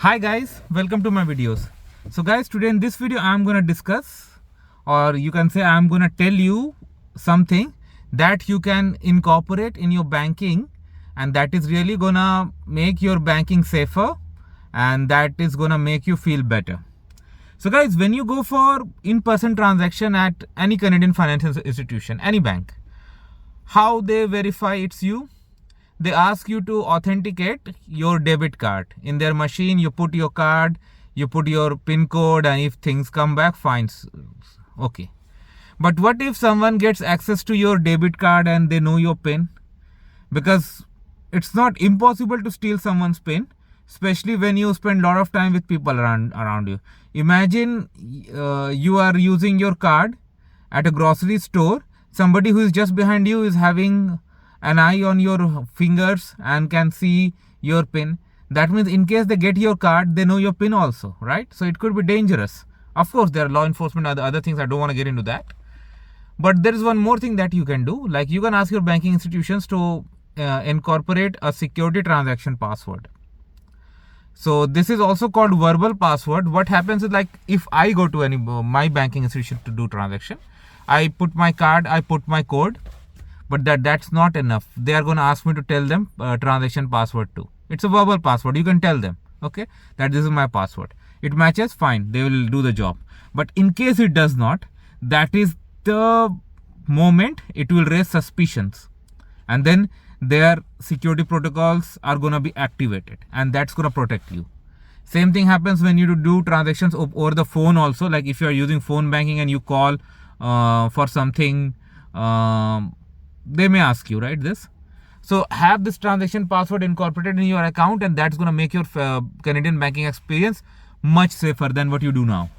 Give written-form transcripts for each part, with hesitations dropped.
Hi guys, welcome to my videos. So guys, today in this video I'm going to discuss, or you can say I'm going to tell you something that you can incorporate in your banking, and that is really going to make your banking safer, and that is going to make you feel better. So guys, when you go for in-person transaction at any Canadian financial institution, any bank, how they verify it's you? They ask you to authenticate your debit card in their machine. You put your card, you put your pin code, and if things come back, fine, okay. But what if someone gets access to your debit card and they know your pin? Because it's not impossible to steal someone's pin, especially when you spend a lot of time with people around you. Imagine you are using your card at a grocery store. Somebody who is just behind you is having an eye on your fingers and can see your pin. That means in case they get your card, they know your pin also, right? So it could be dangerous. Of course, there are law enforcement and other things. I don't want to get into that. But there is one more thing that you can do. Like, you can ask your banking institutions to incorporate a security transaction password. So this is also called verbal password. What happens is, like, if I go to my banking institution to do transaction, I put my card, I put my code, but that's not enough. They are going to ask me to tell them transaction password too. It's a verbal password. You can tell them, okay, that this is my password. It matches, fine, they will do the job. But in case it does not, that is the moment it will raise suspicions, and then their security protocols are going to be activated, and that's going to protect you. Same thing happens when you do transactions over the phone also. Like, if you are using phone banking and you call for something, they may ask you, right, this. So have this transaction password incorporated in your account, and that's going to make your Canadian banking experience much safer than what you do now.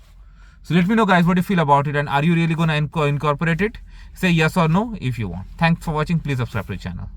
So let me know, guys, what you feel about it, and are you really going to incorporate it? Say yes or no if you want. Thanks for watching. Please subscribe to the channel.